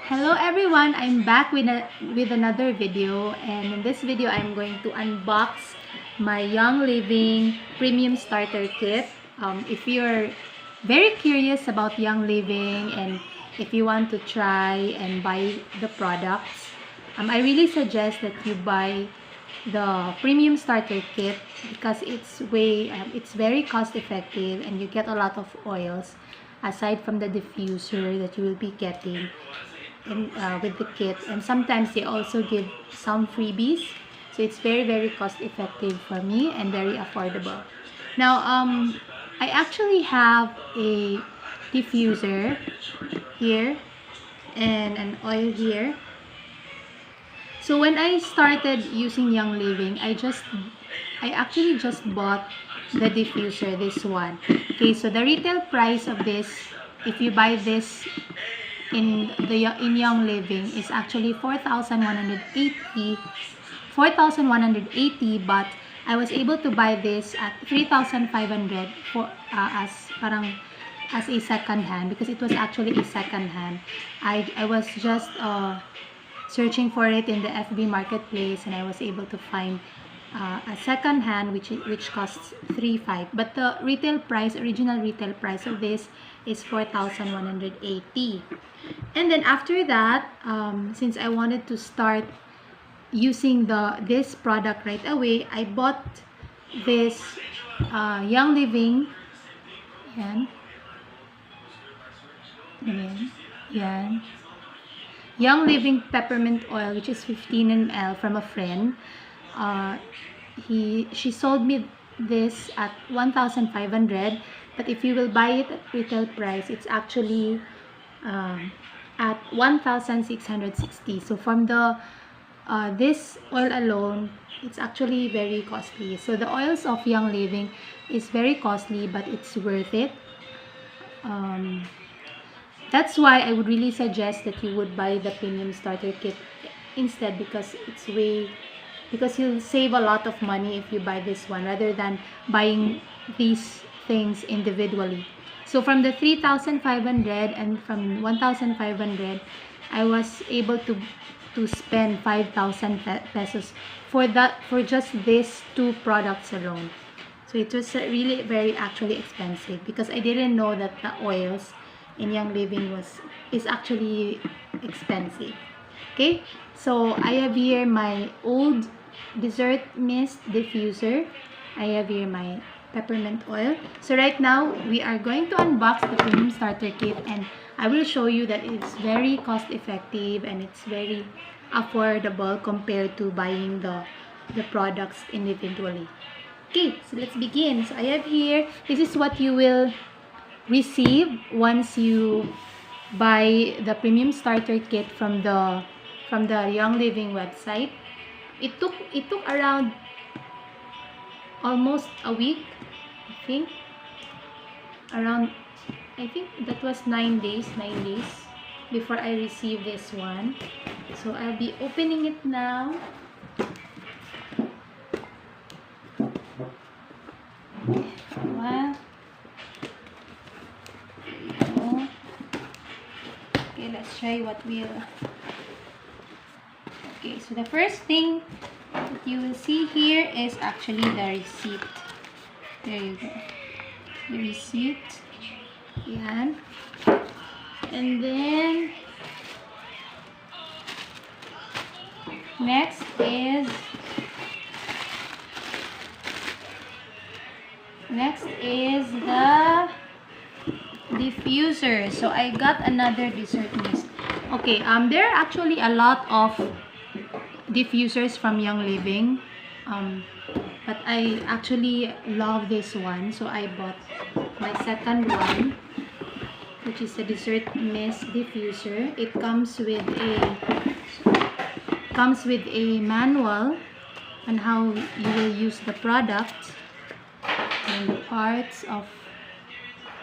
Hello everyone, I'm back with another video, and in this video I'm going to unbox my Young Living Premium Starter Kit. If you're very curious about Young Living and if you want to try and buy the products, I really suggest that you buy the Premium Starter Kit because it's very cost effective and you get a lot of oils aside from the diffuser that you will be getting with the kit, and sometimes they also give some freebies, so it's very cost effective for me and very affordable. Now I actually have a diffuser here and an oil here. So when I started using Young Living, I actually just bought the diffuser, this one. Okay, so the retail price of this, if you buy this in Young Living, is actually 4,180, but I was able to buy this at 3,500 for as a second hand, because it was actually a second hand. I was just searching for it in the FB Marketplace, and I was able to find a second hand which costs 3,500, but the original retail price of this is 4,180. And then after that, since I wanted to start using this product right away, I bought this Young Living, yan, yan, Young Living Peppermint Oil, which is 15 ml, from a friend. She sold me this at 1,500, but if you will buy it at retail price, it's actually at 1,660. So from the this oil alone, it's actually very costly. So the oils of Young Living is very costly, but it's worth it. That's why I would really suggest that you would buy the Premium Starter Kit instead, because you'll save a lot of money if you buy this one rather than buying these things individually. So from the 3,500 and from 1,500, I was able to spend 5,000 pesos for just these two products alone. So it was really very actually expensive, because I didn't know that the oils in Young Living is actually expensive. Okay, so I have here my old Dessert Mist diffuser. I have here my peppermint oil. So right now we are going to unbox the Premium Starter Kit, and I will show you that it's very cost effective and it's very affordable compared to buying the products individually. Okay, so let's begin. So I have here, this is what you will receive once you buy the Premium Starter Kit from the Young Living website. It took around almost a week, I think. I think that was 9 days before I received this one. So I'll be opening it now. Well, okay, let's try what we'll. Okay, so the first thing that you will see here is actually the receipt. There you go. The receipt. Yan. And then next is the diffuser. So I got another Dessert Mist. Okay, there are actually a lot of diffusers from Young Living, but I actually love this one, so I bought my second one, which is a Dessert Mist diffuser. It comes with a manual on how you will use the product and the parts of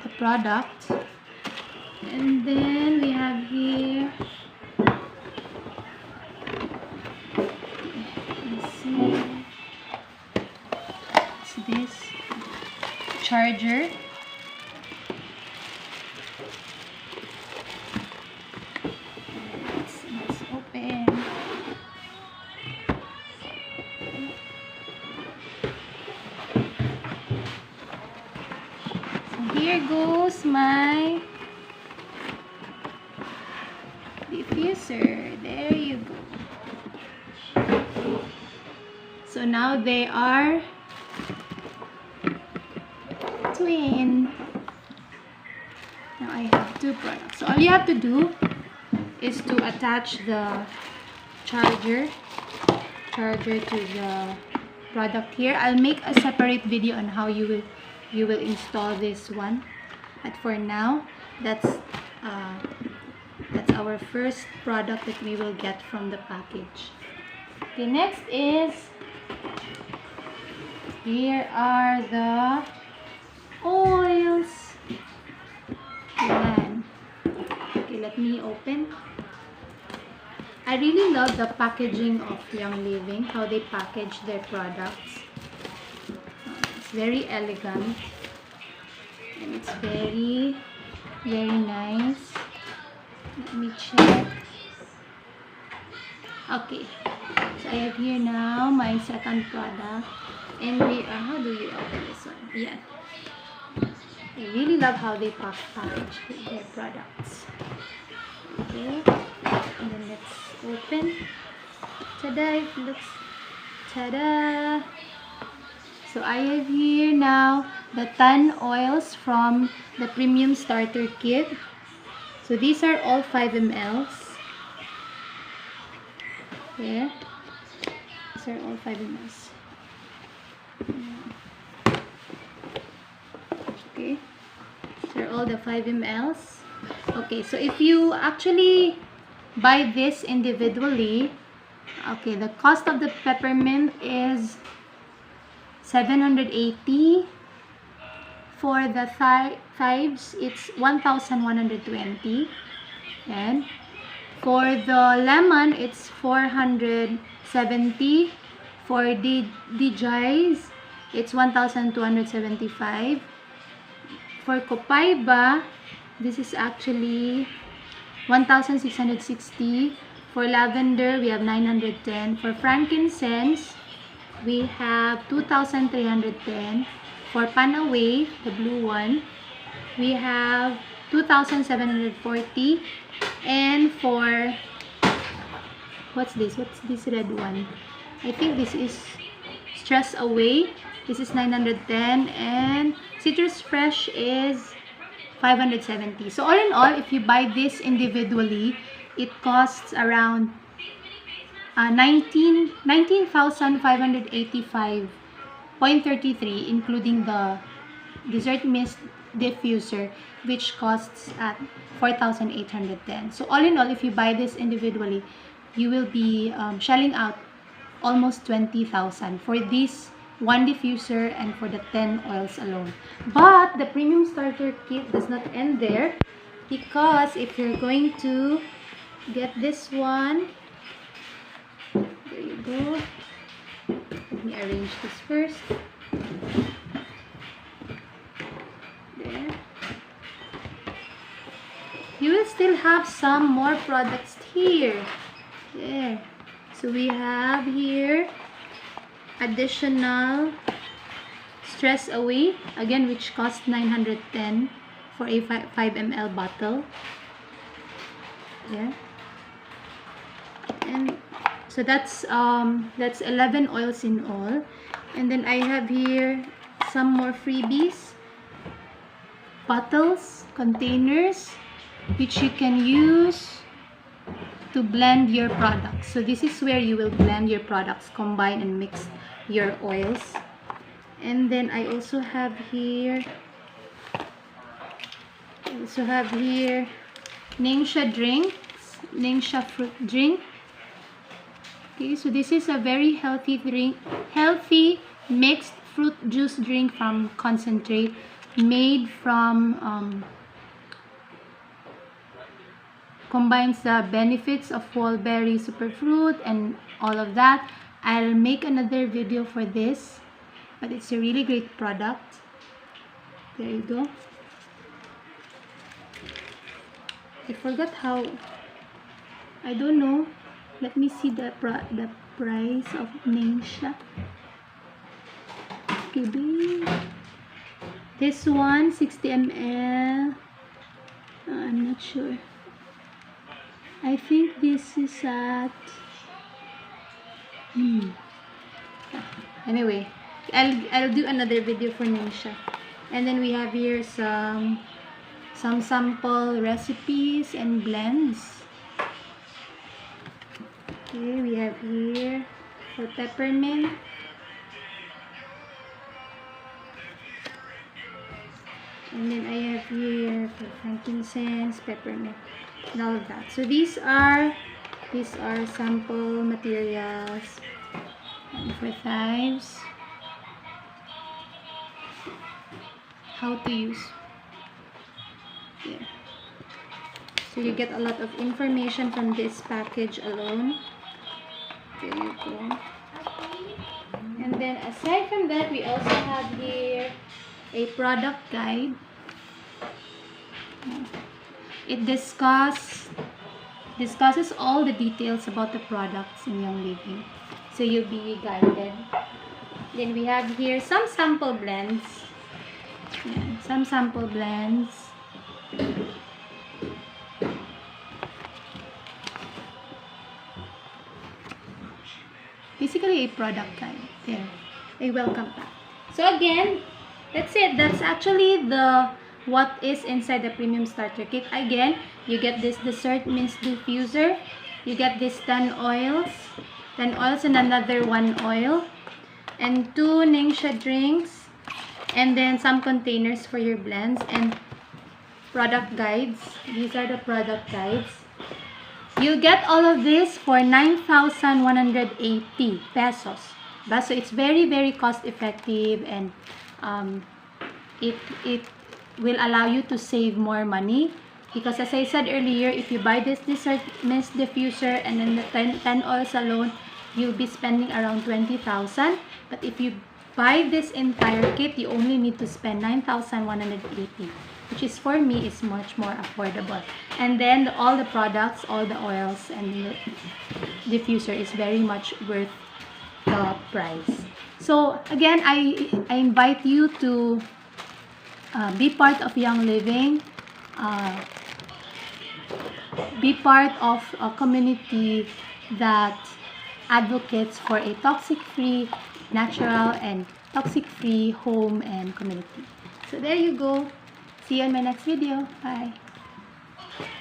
the product. And then we have here, let's see, it's this charger. diffuser. There you go. So now they are twin. Now I have two products. So all you have to do is to attach the charger to the product here. I'll make a separate video on how you will install this one. But for now, that's our first product that we will get from the package. Okay, next is, here are the oils. Yan. Okay, let me open. I really love the packaging of Young Living, how they package their products. It's very elegant and it's very, very nice. Let me check. Okay, so I have here now my second product, and we are, how do you open this one? Yeah, I really love how they package their products. Okay, and then let's open. Ta-da! It looks, ta-da! So I have here now the 10 oils from the Premium Starter Kit. So these are all 5 mls. Yeah, these are all 5 mls. Okay, these are all the 5 mls. Okay, so if you actually buy this individually, okay, the cost of the peppermint is 780. For the fives, it's 1,120. And for the lemon, it's 470. For the DJs, it's 1,275. For Copaiba, this is actually 1,660. For lavender, we have 910. For frankincense, we have 2,310. For Panaway, the blue one, we have 2,740. And for, what's this? What's this red one? I think this is Stress Away. This is 910. And Citrus Fresh is 570. So all in all, if you buy this individually, it costs around 19,585.33, including the Dessert Mist diffuser, which costs at 4,810. So all in all, if you buy this individually, you will be shelling out almost 20,000 for this one diffuser and for the 10 oils alone. But the Premium Starter Kit does not end there, because if you're going to get this one, there you go. Let me arrange this first. There. You will still have some more products here. There. So we have here additional Stress Away, again, which costs 910 for a 5 ml bottle. Yeah. And so that's 11 oils in all. And then I have here some more freebies, bottles, containers, which you can use to blend your products. So this is where you will blend your products, combine and mix your oils. And then I also have here Ningxia drinks, Ningxia fruit drink. Okay, so this is a very healthy drink, healthy mixed fruit juice drink from concentrate, made from combines the benefits of whole-berry superfruit and all of that. I'll make another video for this, but it's a really great product. There you go. I forgot how, I don't know. Let me see the price of Ningxia. Okay, this one 60 ml. I'm not sure. I I think this is at anyway, I'll do another video for Ningxia. And then we have here some sample recipes and blends. Okay, we have here for peppermint. And then I have here for frankincense, peppermint, and all of that. So these are sample materials. And for chives, how to use. Yeah. So you get a lot of information from this package alone. There you go. And then aside from that, we also have here a product guide. It discusses all the details about the products in Young Living, so you'll be guided. Then we have here some sample blends. Yeah, some sample blends. Basically a product guide. There, a welcome pack. So again, that's it. That's actually what is inside the premium starter kit. Again, you get this dessert mince diffuser. You get this 10 oils and another 1 oil, and 2 Ningxia drinks, and then some containers for your blends and product guides. These are the product guides. You get all of this for 9,180 pesos. So it's very, very cost effective, and it will allow you to save more money, because as I said earlier, if you buy this dessert mist diffuser and then the 10 oils alone, you'll be spending around 20,000. But if you buy this entire kit, you only need to spend 9,180, which is, for me, is much more affordable. And then all the products, all the oils and the diffuser is very much worth the price. So again, I invite you to be part of Young Living, be part of a community that advocates for a toxic-free, natural, and toxic-free home and community. So there you go. See you in my next video. Bye.